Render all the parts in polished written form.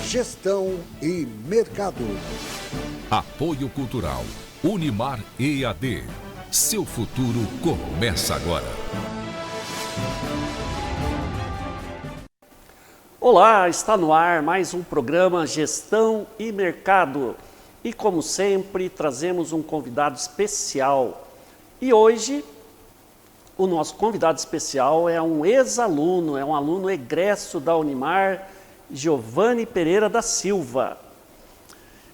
Gestão e mercado. Apoio Cultural Unimar EAD. Seu futuro começa agora. Olá, está no ar mais um programa Gestão e Mercado. E como sempre, trazemos um convidado especial. E hoje, o nosso convidado especial é um ex-aluno, é um aluno egresso da Unimar, Giovanni Pereira da Silva.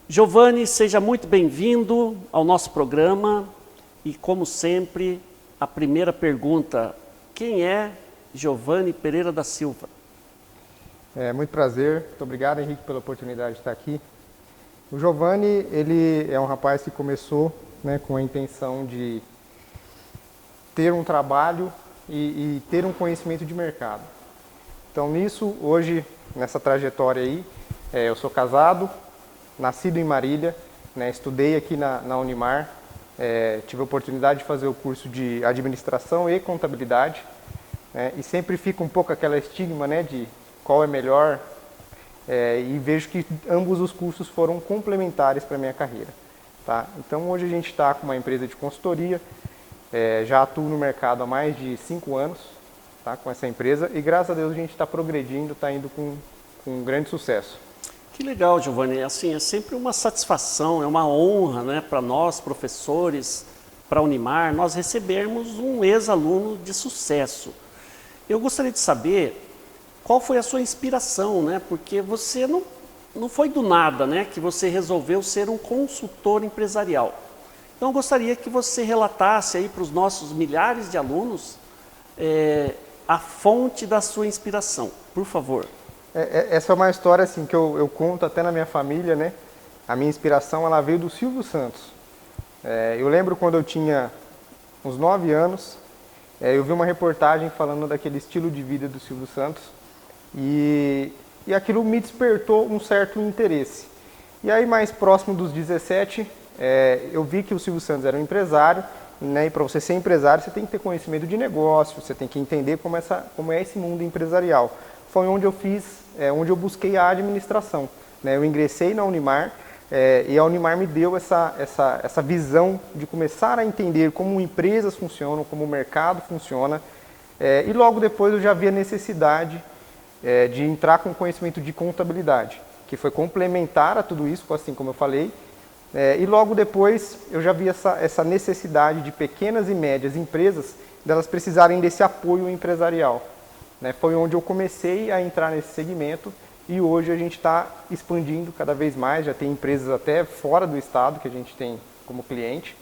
Giovanni, seja muito bem-vindo ao nosso programa. E como sempre, a primeira pergunta: quem é Giovanni Pereira da Silva? Muito prazer, muito obrigado, Henrique, pela oportunidade de estar aqui. O Giovanni, ele é um rapaz que começou, com a intenção de ter um trabalho e ter um conhecimento de mercado. Então, nisso, hoje, nessa trajetória aí, eu sou casado, nascido em Marília, estudei aqui na Unimar, tive a oportunidade de fazer o curso de administração e contabilidade, e sempre fica um pouco aquela estigma, de qual é melhor, e vejo que ambos os cursos foram complementares para a minha carreira. Tá? Então, hoje a gente está com uma empresa de consultoria, já atuo no mercado há mais de 5 anos, tá, com essa empresa, e graças a Deus a gente está progredindo, está indo com um grande sucesso. Que legal, Giovanni. Assim, é sempre uma satisfação, é uma honra, para nós, professores, para a Unimar, nós recebermos um ex-aluno de sucesso. Eu gostaria de saber qual foi a sua inspiração, porque você não foi do nada, que você resolveu ser um consultor empresarial. Então, eu gostaria que você relatasse aí para os nossos milhares de alunos a fonte da sua inspiração, por favor. Essa é uma história assim, que eu conto até na minha família, A minha inspiração ela veio do Silvio Santos. Eu lembro quando eu tinha uns 9 anos, eu vi uma reportagem falando daquele estilo de vida do Silvio Santos e aquilo me despertou um certo interesse. E aí, mais próximo dos 17, eu vi que o Silvio Santos era um empresário, e para você ser empresário você tem que ter conhecimento de negócio, você tem que entender como é esse mundo empresarial. Foi onde onde eu busquei a administração. Eu ingressei na Unimar e a Unimar me deu essa visão de começar a entender como empresas funcionam, como o mercado funciona, e logo depois eu já vi a necessidade de entrar com conhecimento de contabilidade, que foi complementar a tudo isso, assim como eu falei, e logo depois eu já vi essa necessidade de pequenas e médias empresas, delas precisarem desse apoio empresarial. Foi onde eu comecei a entrar nesse segmento e hoje a gente está expandindo cada vez mais, já tem empresas até fora do estado que a gente tem como cliente.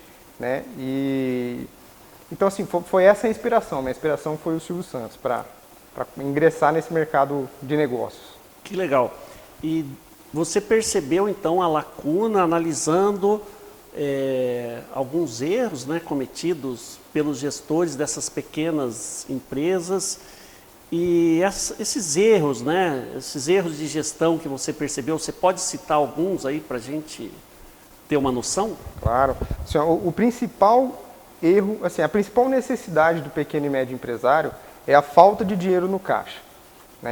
Então, assim, foi essa a inspiração. Minha inspiração foi o Silvio Santos para ingressar nesse mercado de negócios. Que legal. E você percebeu, então, a lacuna, analisando alguns erros cometidos pelos gestores dessas pequenas empresas. E esses erros, esses erros de gestão que você percebeu, você pode citar alguns aí para a gente ter uma noção? Claro. Assim, o principal erro, assim, a principal necessidade do pequeno e médio empresário é a falta de dinheiro no caixa.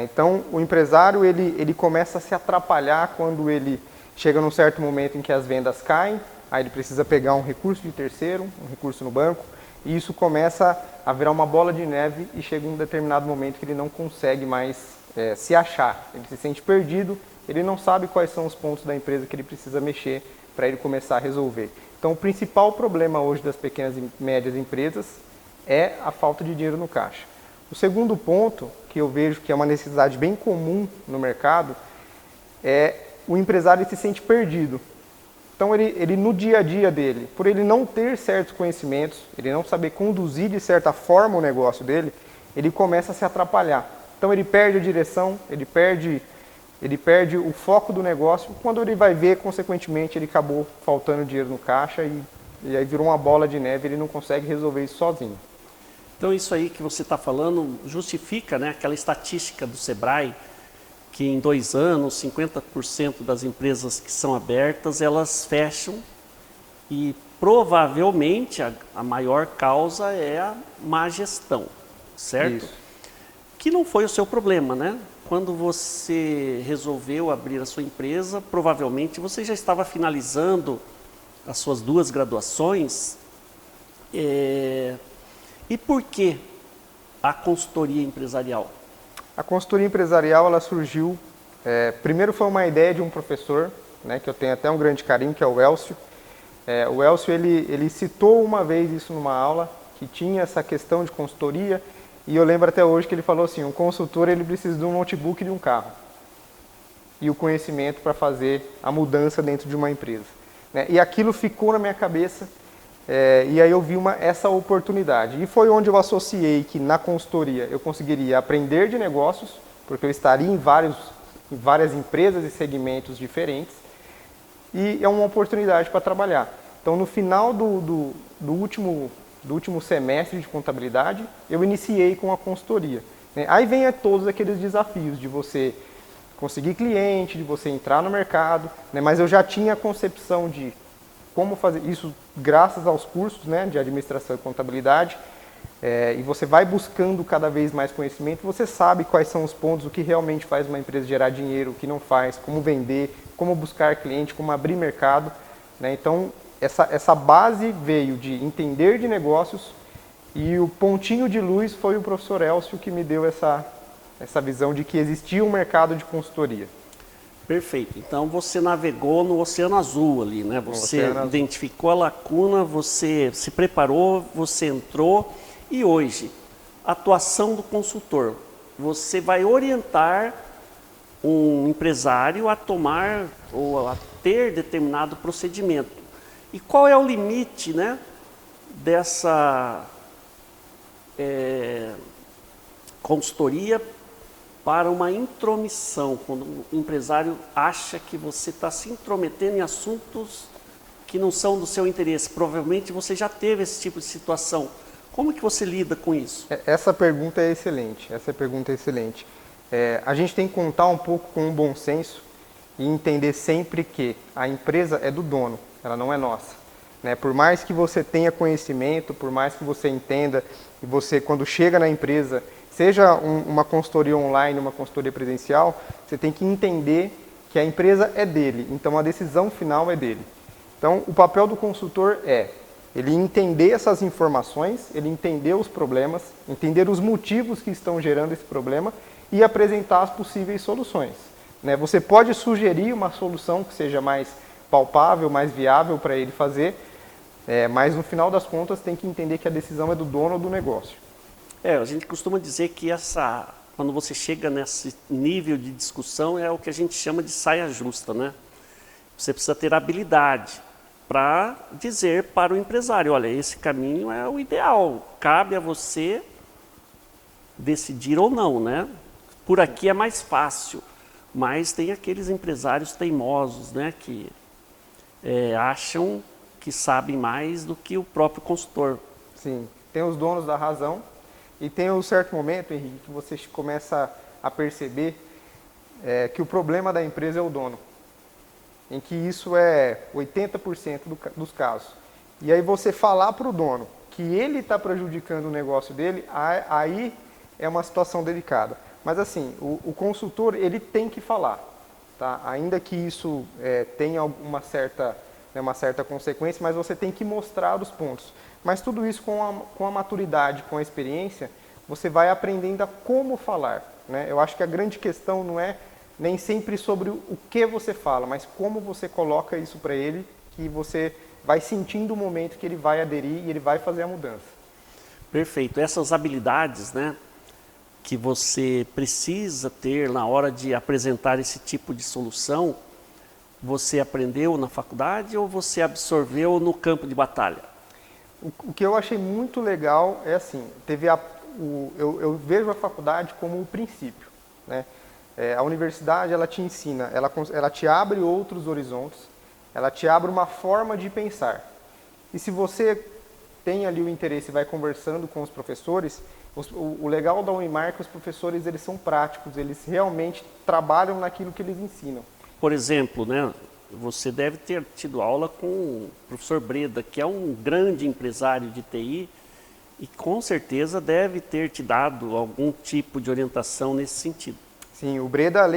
Então, o empresário ele começa a se atrapalhar quando ele chega num certo momento em que as vendas caem, aí ele precisa pegar um recurso de terceiro, um recurso no banco, e isso começa a virar uma bola de neve e chega um determinado momento que ele não consegue mais se achar. Ele se sente perdido, ele não sabe quais são os pontos da empresa que ele precisa mexer para ele começar a resolver. Então, o principal problema hoje das pequenas e médias empresas é a falta de dinheiro no caixa. O segundo ponto, que eu vejo que é uma necessidade bem comum no mercado, é o empresário se sente perdido. Então, ele no dia a dia dele, por ele não ter certos conhecimentos, ele não saber conduzir de certa forma o negócio dele, ele começa a se atrapalhar. Então, ele perde a direção, ele perde o foco do negócio. Quando ele vai ver, consequentemente, ele acabou faltando dinheiro no caixa e aí virou uma bola de neve, ele não consegue resolver isso sozinho. Então, isso aí que você está falando justifica aquela estatística do Sebrae, que em 2 anos, 50% das empresas que são abertas, elas fecham e provavelmente a maior causa é a má gestão, certo? Isso. Que não foi o seu problema, quando você resolveu abrir a sua empresa, provavelmente você já estava finalizando as suas 2 graduações. E por que a consultoria empresarial? A consultoria empresarial ela surgiu, primeiro foi uma ideia de um professor, né, que eu tenho até um grande carinho, que é o Elcio. O Elcio ele citou uma vez isso numa aula, que tinha essa questão de consultoria, e eu lembro até hoje que ele falou assim, um consultor ele precisa de um notebook e de um carro, e o conhecimento para fazer a mudança dentro de uma empresa. Né? E aquilo ficou na minha cabeça, e aí eu vi essa oportunidade. E foi onde eu associei que na consultoria eu conseguiria aprender de negócios, porque eu estaria em várias empresas e segmentos diferentes, e é uma oportunidade para trabalhar. Então, no final do último semestre de contabilidade, eu iniciei com a consultoria. Né? Aí vem todos aqueles desafios de você conseguir cliente, de você entrar no mercado, né? Mas eu já tinha a concepção de como fazer isso graças aos cursos, né, de administração e contabilidade, e você vai buscando cada vez mais conhecimento, você sabe quais são os pontos, o que realmente faz uma empresa gerar dinheiro, o que não faz, como vender, como buscar cliente, como abrir mercado. Né? Então, essa base veio de entender de negócios, e o pontinho de luz foi o professor Elcio que me deu essa visão de que existia um mercado de consultoria. Perfeito. Então você navegou no Oceano Azul ali, né? Você identificou a lacuna, você se preparou, você entrou, e hoje, a atuação do consultor. Você vai orientar um empresário a tomar ou a ter determinado procedimento. E qual é o limite, né, dessa consultoria para uma intromissão, quando o empresário acha que você está se intrometendo em assuntos que não são do seu interesse? Provavelmente você já teve esse tipo de situação. Como que você lida com isso? Essa pergunta é excelente. A gente tem que contar um pouco com o bom senso e entender sempre que a empresa é do dono, ela não é nossa. Né? Por mais que você tenha conhecimento, por mais que você entenda, e você, quando chega na empresa, seja uma consultoria online, uma consultoria presencial, você tem que entender que a empresa é dele, então a decisão final é dele. Então, o papel do consultor é ele entender essas informações, ele entender os problemas, entender os motivos que estão gerando esse problema e apresentar as possíveis soluções. Né? Você pode sugerir uma solução que seja mais palpável, mais viável para ele fazer, mas no final das contas tem que entender que a decisão é do dono do negócio. A gente costuma dizer que quando você chega nesse nível de discussão, é o que a gente chama de saia justa, né? Você precisa ter habilidade para dizer para o empresário, olha, esse caminho é o ideal, cabe a você decidir ou não, né? Por aqui é mais fácil, mas tem aqueles empresários teimosos, né, que acham que sabem mais do que o próprio consultor. Sim, tem os donos da razão. E tem um certo momento, Henrique, que você começa a perceber que o problema da empresa é o dono, em que isso é 80% dos casos. E aí você falar para o dono que ele está prejudicando o negócio dele, aí é uma situação delicada. Mas assim, o consultor ele tem que falar, tá? Ainda que isso tenha uma certa consequência, mas você tem que mostrar os pontos. Mas tudo isso com a maturidade, com a experiência, você vai aprendendo a como falar. Né? Eu acho que a grande questão não é nem sempre sobre o que você fala, mas como você coloca isso para ele, que você vai sentindo o momento que ele vai aderir e ele vai fazer a mudança. Perfeito. Essas habilidades, né, que você precisa ter na hora de apresentar esse tipo de solução, você aprendeu na faculdade ou você absorveu no campo de batalha? O que eu achei muito legal é assim, eu vejo a faculdade como o princípio. Né? A universidade ela te ensina, ela te abre outros horizontes, ela te abre uma forma de pensar. E se você tem ali o interesse e vai conversando com os professores, o legal da Unimar é que os professores eles são práticos, eles realmente trabalham naquilo que eles ensinam. Por exemplo, né? Você deve ter tido aula com o professor Breda, que é um grande empresário de TI e com certeza deve ter te dado algum tipo de orientação nesse sentido. Sim, o Breda,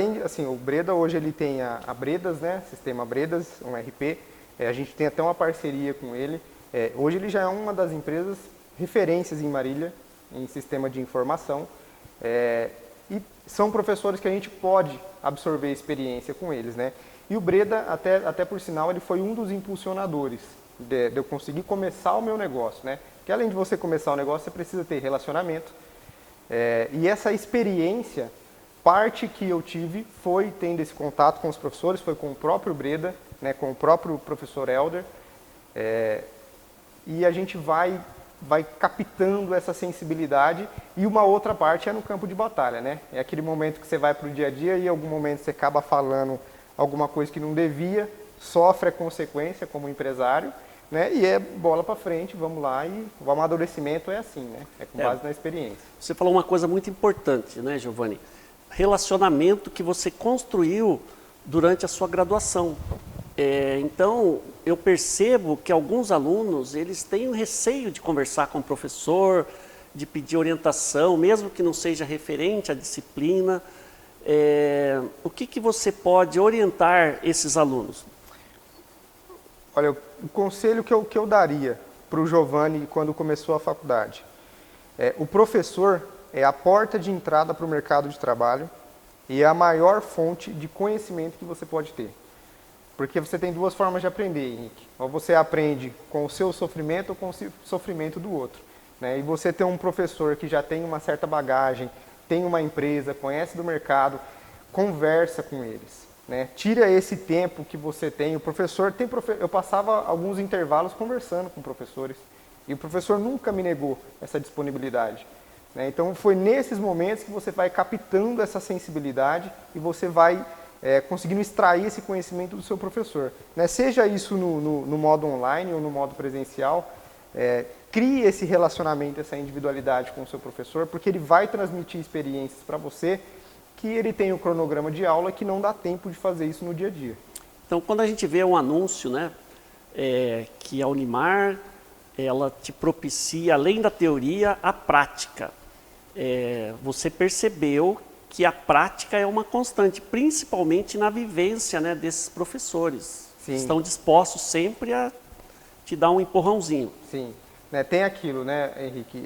o Breda hoje ele tem a Bredas, né? Sistema Bredas, um RP. A gente tem até uma parceria com ele. Hoje ele já é uma das empresas referências em Marília, em sistema de informação. E são professores que a gente pode absorver experiência com eles, né? E o Breda, até por sinal, ele foi um dos impulsionadores de eu conseguir começar o meu negócio, né? Porque além de você começar o negócio, você precisa ter relacionamento. E essa experiência, parte que eu tive foi tendo esse contato com os professores, foi com o próprio Breda, né, com o próprio professor Helder. E a gente vai captando essa sensibilidade, e uma outra parte é no campo de batalha, né? É aquele momento que você vai para o dia a dia e em algum momento você acaba falando alguma coisa que não devia, sofre a consequência como empresário, né? E é bola para frente, vamos lá, e o amadurecimento é assim, né? É com base na experiência. Você falou uma coisa muito importante, né, Giovanni? Relacionamento que você construiu durante a sua graduação. Então, eu percebo que alguns alunos, eles têm um receio de conversar com o professor, de pedir orientação, mesmo que não seja referente à disciplina. O que você pode orientar esses alunos? Olha, o conselho que eu daria para o Giovanni quando começou a faculdade. O professor é a porta de entrada para o mercado de trabalho e é a maior fonte de conhecimento que você pode ter. Porque você tem duas formas de aprender, Henrique. Ou você aprende com o seu sofrimento ou com o sofrimento do outro, né? E você tem um professor que já tem uma certa bagagem, tem uma empresa, conhece do mercado, conversa com eles, né? Tira esse tempo que você tem. O professor eu passava alguns intervalos conversando com professores e o professor nunca me negou essa disponibilidade, né? Então foi nesses momentos que você vai captando essa sensibilidade e você vai conseguindo extrair esse conhecimento do seu professor, né? Seja isso no modo online ou no modo presencial, crie esse relacionamento, essa individualidade com o seu professor, porque ele vai transmitir experiências para você que ele tem o cronograma de aula que não dá tempo de fazer isso no dia a dia. Então, quando a gente vê um anúncio, né, que a Unimar, ela te propicia, além da teoria, a prática. Você percebeu que a prática é uma constante, principalmente na vivência, né, desses professores. Sim. Estão dispostos sempre a te dar um empurrãozinho. Sim, né, tem aquilo, né, Henrique?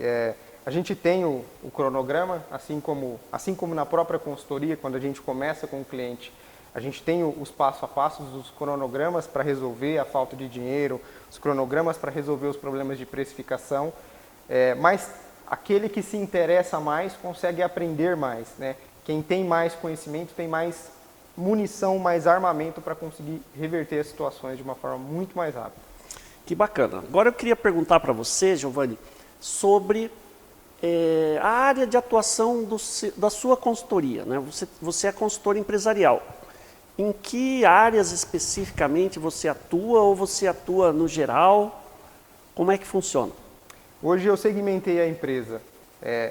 A gente tem o cronograma, assim como na própria consultoria, quando a gente começa com o cliente, a gente tem os passo a passo, os cronogramas para resolver a falta de dinheiro, os cronogramas para resolver os problemas de precificação, mas aquele que se interessa mais consegue aprender mais, né? Quem tem mais conhecimento tem mais munição, mais armamento para conseguir reverter as situações de uma forma muito mais rápida. Que bacana. Agora eu queria perguntar para você, Giovanni, sobre a área de atuação da sua consultoria, né? Você é consultor empresarial. Em que áreas especificamente você atua, ou você atua no geral? Como é que funciona? Hoje eu segmentei a empresa.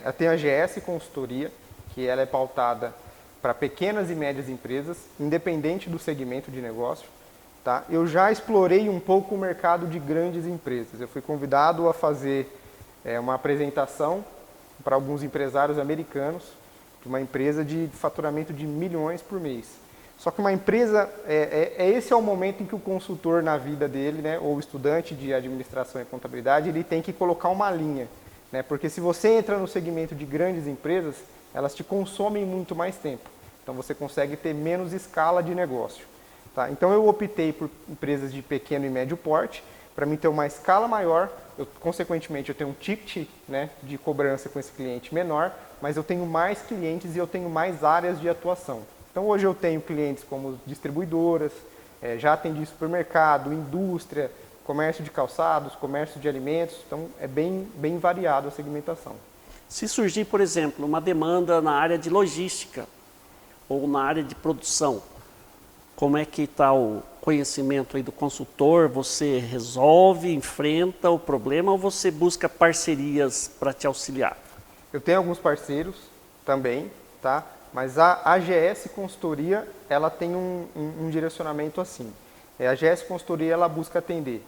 Eu tenho a GS Consultoria, que ela é pautada para pequenas e médias empresas, independente do segmento de negócio. Tá? Eu já explorei um pouco o mercado de grandes empresas. Eu fui convidado a fazer uma apresentação para alguns empresários americanos, de uma empresa de faturamento de milhões por mês. Só que uma empresa, esse é o momento em que o consultor na vida dele, né, ou o estudante de administração e contabilidade, ele tem que colocar uma linha, né? Porque se você entra no segmento de grandes empresas, elas te consomem muito mais tempo. Então você consegue ter menos escala de negócio. Tá? Então eu optei por empresas de pequeno e médio porte, para mim ter uma escala maior, consequentemente eu tenho um ticket, né, de cobrança com esse cliente menor, mas eu tenho mais clientes e eu tenho mais áreas de atuação. Então hoje eu tenho clientes como distribuidoras, já atendi supermercado, indústria, comércio de calçados, comércio de alimentos, então é bem variado a segmentação. Se surgir, por exemplo, uma demanda na área de logística ou na área de produção, como é que está o conhecimento aí do consultor? Você resolve, enfrenta o problema ou você busca parcerias para te auxiliar? Eu tenho alguns parceiros também, tá? Mas a AGS Consultoria, ela tem um direcionamento assim. A AGS Consultoria, ela busca atender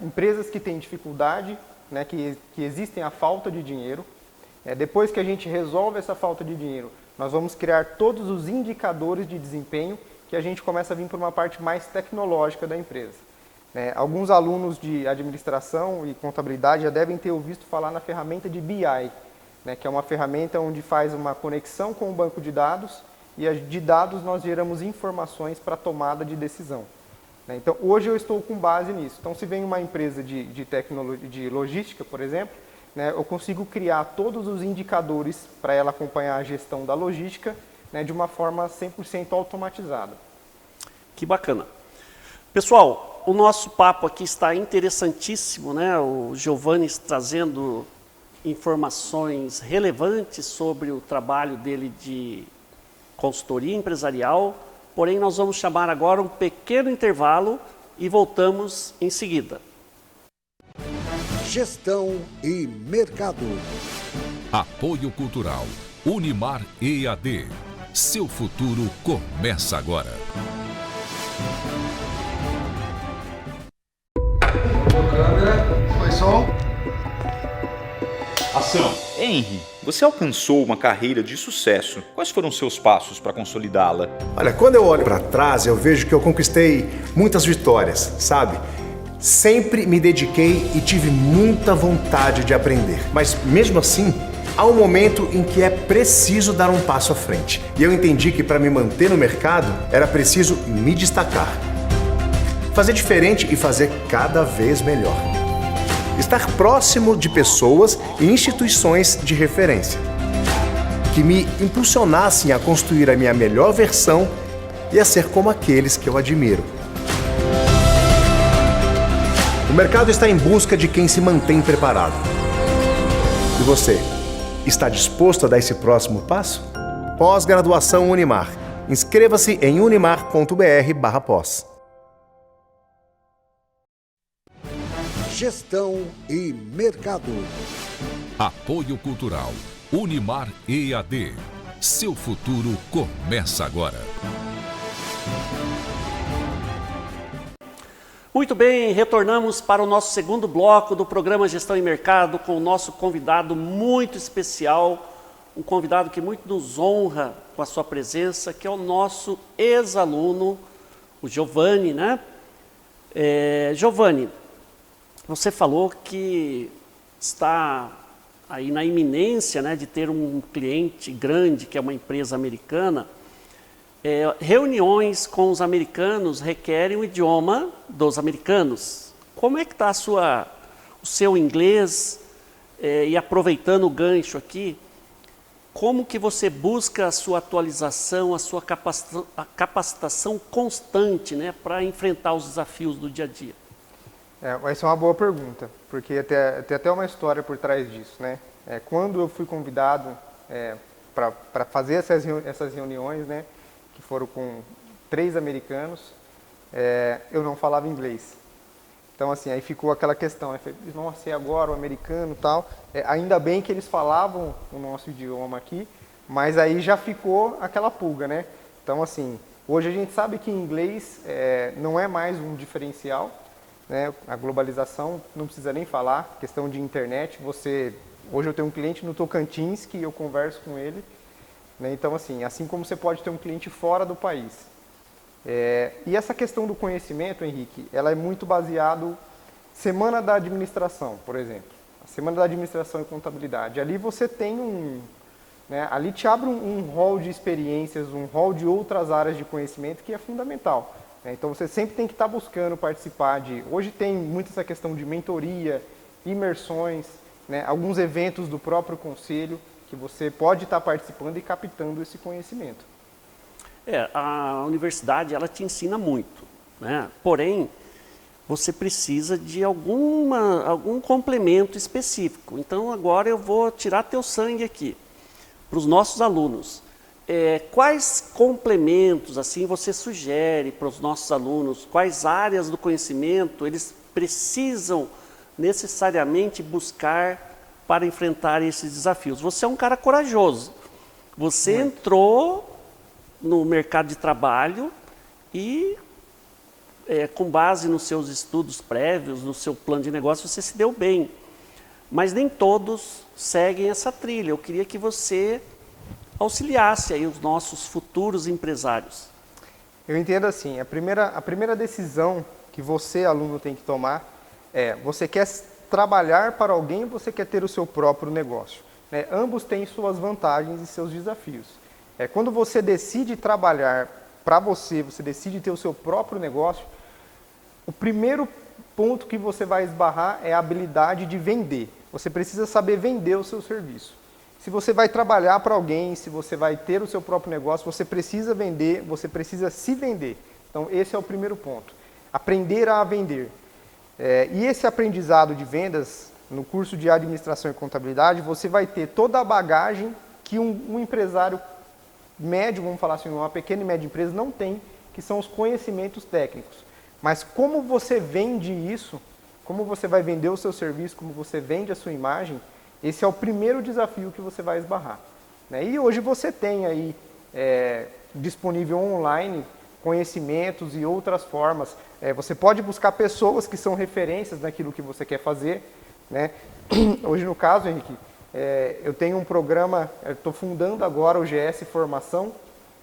empresas que têm dificuldade, né, que existem a falta de dinheiro. Depois que a gente resolve essa falta de dinheiro, nós vamos criar todos os indicadores de desempenho que a gente começa a vir para uma parte mais tecnológica da empresa. Alguns alunos de administração e contabilidade já devem ter ouvido falar na ferramenta de BI, que é uma ferramenta onde faz uma conexão com o banco de dados e de dados nós geramos informações para tomada de decisão. Então, hoje eu estou com base nisso. Então, se vem uma empresa de tecnologia, de logística, por exemplo, eu consigo criar todos os indicadores para ela acompanhar a gestão da logística de uma forma 100% automatizada. Que bacana. Pessoal, o nosso papo aqui está interessantíssimo, né? O Giovanni trazendo informações relevantes sobre o trabalho dele de consultoria empresarial. Porém, nós vamos chamar agora um pequeno intervalo e voltamos em seguida. Gestão e mercado. Apoio Cultural. Unimar EAD. Seu futuro começa agora. Câmera. Foi som. Ação. Henry, você alcançou uma carreira de sucesso. Quais foram seus passos para consolidá-la? Olha, quando eu olho para trás, eu vejo que eu conquistei muitas vitórias, sabe? Sempre me dediquei e tive muita vontade de aprender. Mas mesmo assim, há um momento em que é preciso dar um passo à frente. E eu entendi que para me manter no mercado, era preciso me destacar. Fazer diferente e fazer cada vez melhor. Estar próximo de pessoas e instituições de referência, que me impulsionassem a construir a minha melhor versão e a ser como aqueles que eu admiro. O mercado está em busca de quem se mantém preparado. E você, está disposto a dar esse próximo passo? Pós-graduação Unimar. Inscreva-se em unimar.br/pós. Gestão e mercado. Apoio Cultural. Unimar EAD. Seu futuro começa agora. Muito bem, retornamos para o nosso segundo bloco do programa Gestão e Mercado com o nosso convidado muito especial, um convidado que muito nos honra com a sua presença, que é o nosso ex-aluno, o Giovanni, né? Giovanni, você falou que está aí na iminência, né, de ter um cliente grande, que é uma empresa americana. Reuniões com os americanos requerem o idioma dos americanos. Como é que está o seu inglês? E aproveitando o gancho aqui, como que você busca a sua atualização, a sua capacitação constante, né, para enfrentar os desafios do dia a dia? Essa é uma boa pergunta, porque tem até uma história por trás disso, né? Quando eu fui convidado para fazer essas reuniões, né, que foram com 3 americanos, eu não falava inglês. Então, assim, aí ficou aquela questão, nossa, e agora o americano e tal? Ainda bem que eles falavam o nosso idioma aqui, mas aí já ficou aquela pulga, né? Então, assim, hoje a gente sabe que inglês não é mais um diferencial, né? A globalização, não precisa nem falar, questão de internet, hoje eu tenho um cliente no Tocantins que eu converso com ele, né? Então, assim como você pode ter um cliente fora do país. E essa questão do conhecimento, Henrique, ela é muito baseado Semana da Administração, por exemplo. A Semana da Administração e Contabilidade. Ali você tem ali te abre um rol de experiências, um rol de outras áreas de conhecimento que é fundamental. Então você sempre tem que estar buscando participar hoje tem muito essa questão de mentoria, imersões, né, alguns eventos do próprio conselho que você pode estar participando e captando esse conhecimento. A universidade, ela te ensina muito, né? Porém, você precisa de algum complemento específico. Então, agora eu vou tirar teu sangue aqui para os nossos alunos. Quais complementos assim você sugere para os nossos alunos? Quais áreas do conhecimento eles precisam necessariamente buscar para enfrentar esses desafios? Você é um cara corajoso. Você entrou no mercado de trabalho e, com base nos seus estudos prévios, no seu plano de negócio, você se deu bem. Mas nem todos seguem essa trilha. Eu queria que você auxiliasse aí os nossos futuros empresários. Eu entendo assim, a primeira decisão que você, aluno, tem que tomar é: você quer trabalhar para alguém ou você quer ter o seu próprio negócio? Né? Ambos têm suas vantagens e seus desafios. Quando você decide trabalhar para você, você decide ter o seu próprio negócio, o primeiro ponto que você vai esbarrar é a habilidade de vender. Você precisa saber vender o seu serviço. Se você vai trabalhar para alguém, se você vai ter o seu próprio negócio, você precisa vender, você precisa se vender. Então, esse é o primeiro ponto. Aprender a vender. E esse aprendizado de vendas, no curso de administração e contabilidade, você vai ter toda a bagagem que um empresário médio, vamos falar assim, uma pequena e média empresa não tem, que são os conhecimentos técnicos. Mas como você vende isso, como você vai vender o seu serviço, como você vende a sua imagem, esse é o primeiro desafio que você vai esbarrar. Né? E hoje você tem aí disponível online conhecimentos e outras formas. Você pode buscar pessoas que são referências naquilo que você quer fazer. Né? Hoje, no caso, Henrique, eu tenho um programa, eu estou fundando agora o GS Formação,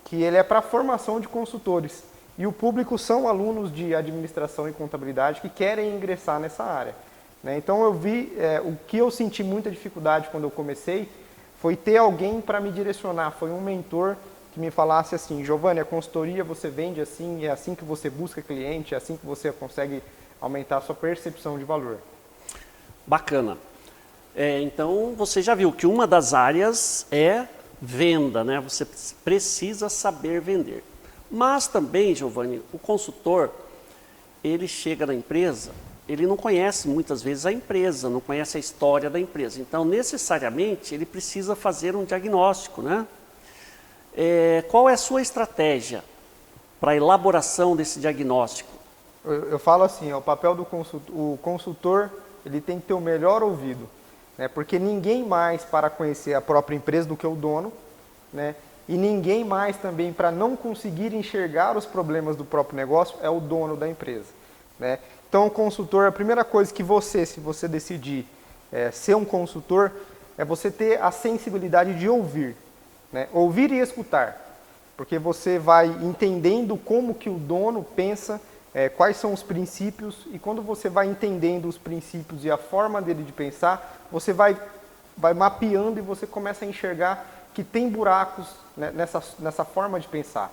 que ele é para formação de consultores. E o público são alunos de administração e contabilidade que querem ingressar nessa área. Né? Então eu vi, o que eu senti muita dificuldade quando eu comecei foi ter alguém para me direcionar, foi um mentor que me falasse assim: Giovanni, a consultoria você vende assim, é assim que você busca cliente, é assim que você consegue aumentar a sua percepção de valor. Bacana. Então você já viu que uma das áreas é venda, né? Você precisa saber vender. Mas também, Giovanni, o consultor, ele chega na empresa, ele não conhece muitas vezes a empresa, não conhece a história da empresa. Então, necessariamente, ele precisa fazer um diagnóstico, né? Qual é a sua estratégia para a elaboração desse diagnóstico? Eu falo assim, o papel do consultor, ele tem que ter o melhor ouvido, né? Porque ninguém mais para conhecer a própria empresa do que o dono, né? E ninguém mais também para não conseguir enxergar os problemas do próprio negócio é o dono da empresa, né? Então, o consultor, a primeira coisa que você, se você decidir ser um consultor, é você ter a sensibilidade de ouvir, né? Ouvir e escutar, porque você vai entendendo como que o dono pensa, quais são os princípios, e quando você vai entendendo os princípios e a forma dele de pensar, você vai mapeando e você começa a enxergar que tem buracos, né, nessa forma de pensar,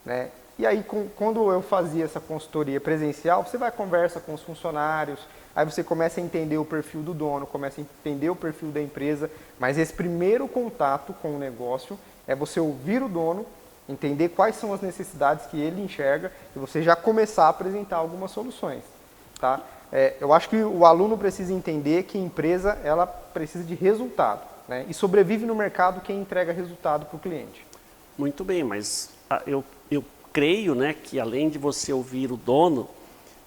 né? E aí, quando eu fazia essa consultoria presencial, você vai conversa com os funcionários, aí você começa a entender o perfil do dono, começa a entender o perfil da empresa, mas esse primeiro contato com o negócio é você ouvir o dono, entender quais são as necessidades que ele enxerga e você já começar a apresentar algumas soluções, tá? Eu acho que o aluno precisa entender que a empresa ela precisa de resultado, né? E sobrevive no mercado quem entrega resultado para o cliente. Muito bem, mas eu creio, né, que além de você ouvir o dono,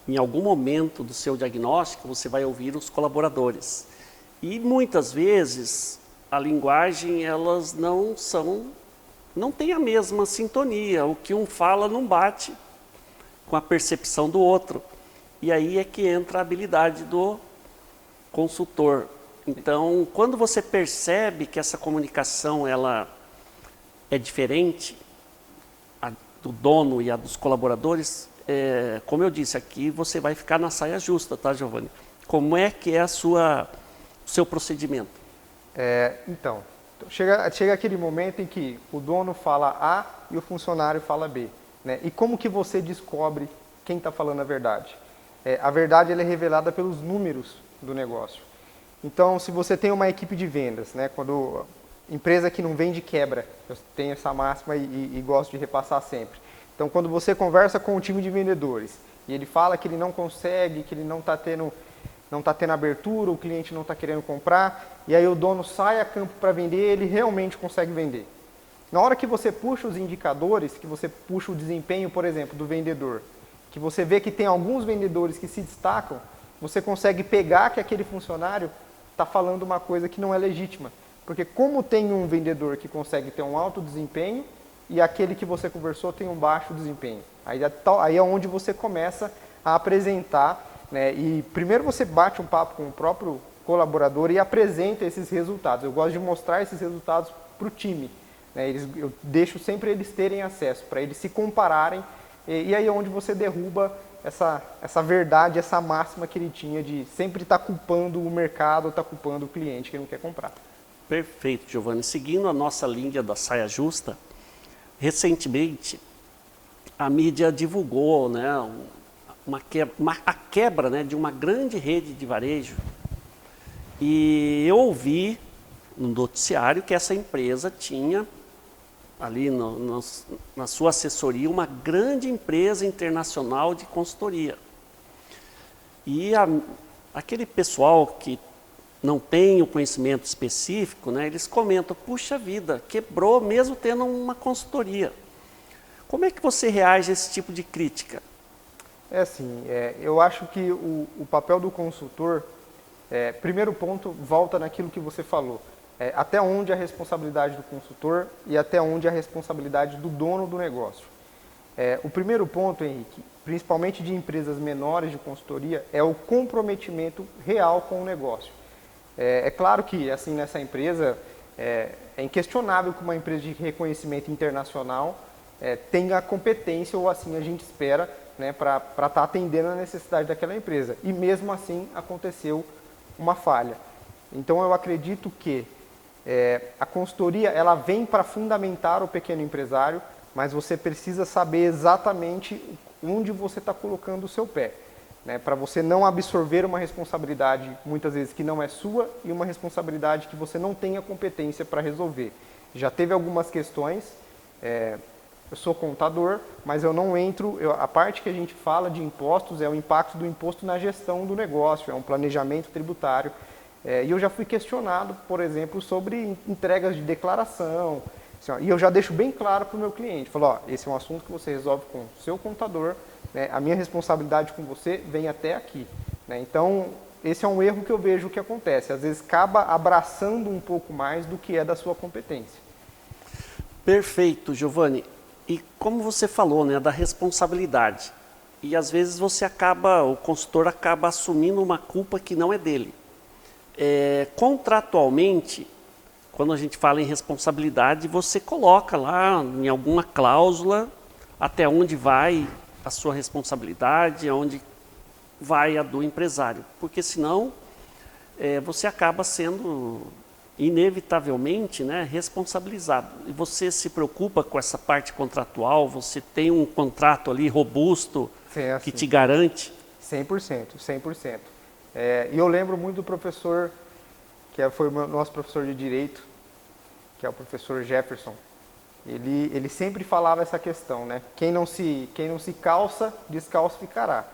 em algum momento do seu diagnóstico você vai ouvir os colaboradores. E muitas vezes a linguagem elas não tem a mesma sintonia. O que um fala não bate com a percepção do outro. E aí é que entra a habilidade do consultor. Então, quando você percebe que essa comunicação ela é diferente, a do dono e a dos colaboradores, como eu disse aqui, você vai ficar na saia justa, tá, Giovanni? Como é que é o seu procedimento? Então, chega aquele momento em que o dono fala A e o funcionário fala B, né? E como que você descobre quem está falando a verdade? A verdade ela é revelada pelos números do negócio. Então, se você tem uma equipe de vendas, né, quando empresa que não vende quebra, eu tenho essa máxima e gosto de repassar sempre. Então, quando você conversa com um time de vendedores e ele fala que ele não consegue, que ele não está tendo abertura, o cliente não está querendo comprar, e aí o dono sai a campo para vender, ele realmente consegue vender. Na hora que você puxa os indicadores, que você puxa o desempenho, por exemplo, do vendedor, que você vê que tem alguns vendedores que se destacam, você consegue pegar que aquele funcionário está falando uma coisa que não é legítima. Porque como tem um vendedor que consegue ter um alto desempenho e aquele que você conversou tem um baixo desempenho. Aí é onde você começa a apresentar, né? E primeiro você bate um papo com o próprio colaborador e apresenta esses resultados. Eu gosto de mostrar esses resultados para o time, né? Eu deixo sempre eles terem acesso, para eles se compararem, e aí é onde você derruba essa verdade, essa máxima que ele tinha de sempre estar culpando o mercado, estar culpando o cliente que não quer comprar. Perfeito, Giovanni. Seguindo a nossa linha da saia justa, recentemente a mídia divulgou, né, a quebra, né, de uma grande rede de varejo, e eu ouvi no noticiário que essa empresa tinha ali na sua assessoria uma grande empresa internacional de consultoria. E aquele pessoal que não tem o conhecimento específico, né, eles comentam, puxa vida, quebrou mesmo tendo uma consultoria. Como é que você reage a esse tipo de crítica? É assim, eu acho que o papel do consultor, primeiro ponto, volta naquilo que você falou. Até onde a responsabilidade do consultor e até onde a responsabilidade do dono do negócio. O primeiro ponto, Henrique, principalmente de empresas menores de consultoria, é o comprometimento real com o negócio. É claro que, assim, nessa empresa, é inquestionável que uma empresa de reconhecimento internacional tenha competência, ou assim a gente espera, né, para estar atendendo a necessidade daquela empresa. E mesmo assim aconteceu uma falha. Então eu acredito que a consultoria ela vem para fundamentar o pequeno empresário, mas você precisa saber exatamente onde você está colocando o seu pé, né, para você não absorver uma responsabilidade muitas vezes que não é sua e uma responsabilidade que você não tem a competência para resolver. Já teve algumas questões, eu sou contador, mas eu não entro, a parte que a gente fala de impostos é o impacto do imposto na gestão do negócio, é um planejamento tributário. E eu já fui questionado, por exemplo, sobre entregas de declaração. Assim, e eu já deixo bem claro para o meu cliente. Falo, esse é um assunto que você resolve com o seu contador, né, a minha responsabilidade com você vem até aqui. Né? Então, esse é um erro que eu vejo que acontece. Às vezes, acaba abraçando um pouco mais do que é da sua competência. Perfeito, Giovanni. E como você falou, né, da responsabilidade. E às vezes o consultor acaba assumindo uma culpa que não é dele. Contratualmente, quando a gente fala em responsabilidade, você coloca lá em alguma cláusula até onde vai a sua responsabilidade, aonde vai a do empresário, porque senão você acaba sendo inevitavelmente, né, responsabilizado. E você se preocupa com essa parte contratual, você tem um contrato ali robusto que te garante? 100%, 100%. E eu lembro muito do professor, que foi o nosso professor de Direito, que é o professor Jefferson. Ele sempre falava essa questão, né? Quem não se calça, descalço ficará.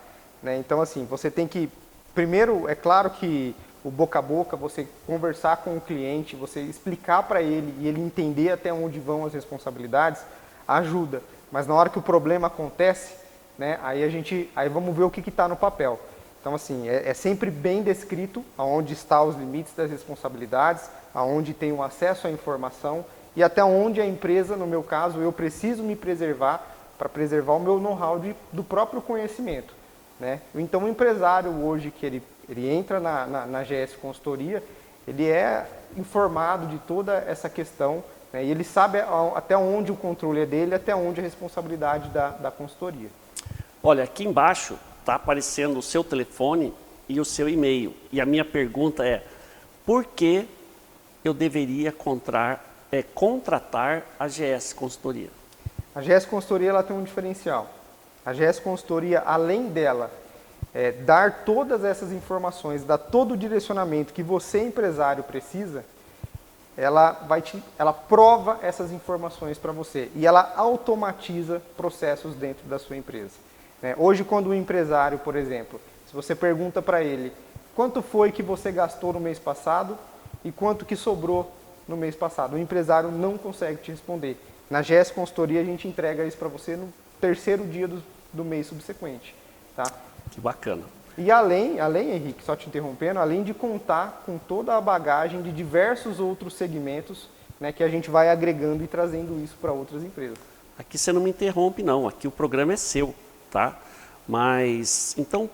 Né? Então, assim, você tem que... Primeiro, é claro que o boca a boca, você conversar com o cliente, você explicar para ele e ele entender até onde vão as responsabilidades, ajuda. Mas na hora que o problema acontece, né, aí vamos ver o que está no papel. Então, assim, é sempre bem descrito aonde estão os limites das responsabilidades, aonde tem o acesso à informação e até onde a empresa, no meu caso, eu preciso me preservar para preservar o meu know-how do próprio conhecimento. Né? Então, o empresário hoje, que ele entra na GS Consultoria, ele é informado de toda essa questão, né? E ele sabe até onde o controle é dele, até onde a responsabilidade da consultoria. Olha, aqui embaixo está aparecendo o seu telefone e o seu e-mail. E a minha pergunta é, por que eu deveria contratar a GS Consultoria? A GS Consultoria ela tem um diferencial. A GS Consultoria, além dela dar todas essas informações, dar todo o direcionamento que você, empresário, precisa, ela prova essas informações para você e ela automatiza processos dentro da sua empresa. Hoje, quando o empresário, por exemplo, se você pergunta para ele quanto foi que você gastou no mês passado e quanto que sobrou no mês passado, o empresário não consegue te responder. Na GS Consultoria, a gente entrega isso para você no terceiro dia do mês subsequente. Tá? Que bacana. E além, Henrique, só te interrompendo, além de contar com toda a bagagem de diversos outros segmentos, né, que a gente vai agregando e trazendo isso para outras empresas. Aqui você não me interrompe, não. Aqui o programa é seu. Tá? Mas, então,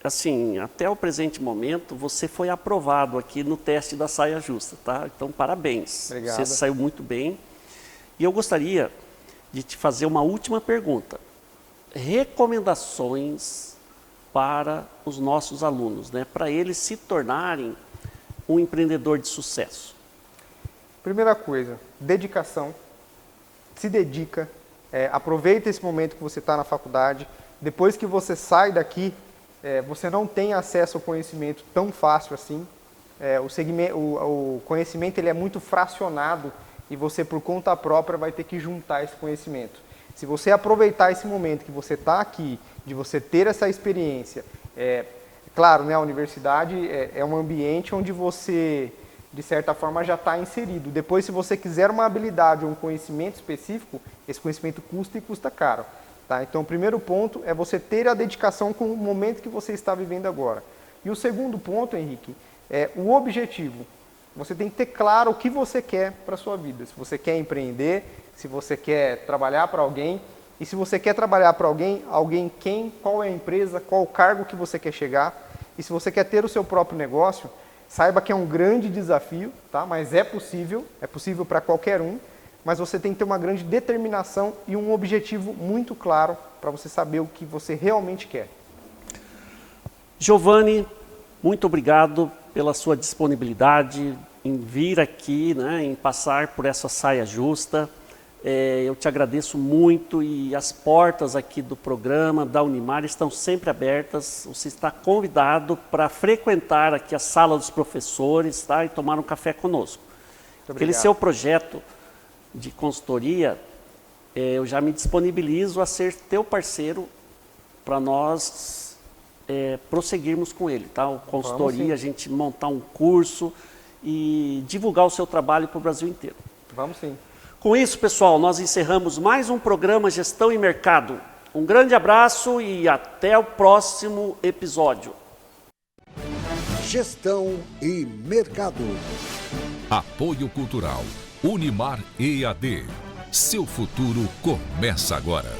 assim, até o presente momento, você foi aprovado aqui no teste da saia justa, tá? Então, parabéns. Obrigado. Você saiu muito bem. E eu gostaria de te fazer uma última pergunta. Recomendações para os nossos alunos, né? Para eles se tornarem um empreendedor de sucesso. Primeira coisa, dedicação. Se dedica, aproveita esse momento que você está na faculdade. Depois que você sai daqui, você não tem acesso ao conhecimento tão fácil assim. O conhecimento ele é muito fracionado e você, por conta própria, vai ter que juntar esse conhecimento. Se você aproveitar esse momento que você está aqui, de você ter essa experiência, claro, né, a universidade é um ambiente onde você, de certa forma, já está inserido. Depois, se você quiser uma habilidade ou um conhecimento específico, esse conhecimento custa e custa caro. Tá? Então, o primeiro ponto é você ter a dedicação com o momento que você está vivendo agora. E o segundo ponto, Henrique, é o objetivo. Você tem que ter claro o que você quer para a sua vida. Se você quer empreender, se você quer trabalhar para alguém. E se você quer trabalhar para alguém, qual é a empresa, qual o cargo que você quer chegar. E se você quer ter o seu próprio negócio, saiba que é um grande desafio, tá? Mas é possível para qualquer um. Mas você tem que ter uma grande determinação e um objetivo muito claro para você saber o que você realmente quer. Giovanni, muito obrigado pela sua disponibilidade em vir aqui, né, em passar por essa saia justa. Eu te agradeço muito e as portas aqui do programa da Unimar estão sempre abertas. Você está convidado para frequentar aqui a sala dos professores, tá, e tomar um café conosco. Aquele seu projeto de consultoria, eu já me disponibilizo a ser teu parceiro para nós prosseguirmos com ele, tá? O consultoria, a gente montar um curso e divulgar o seu trabalho para o Brasil inteiro. Vamos sim. Com isso, pessoal, nós encerramos mais um programa Gestão e Mercado. Um grande abraço e até o próximo episódio. Gestão e Mercado. Apoio Cultural Unimar EAD. Seu futuro começa agora.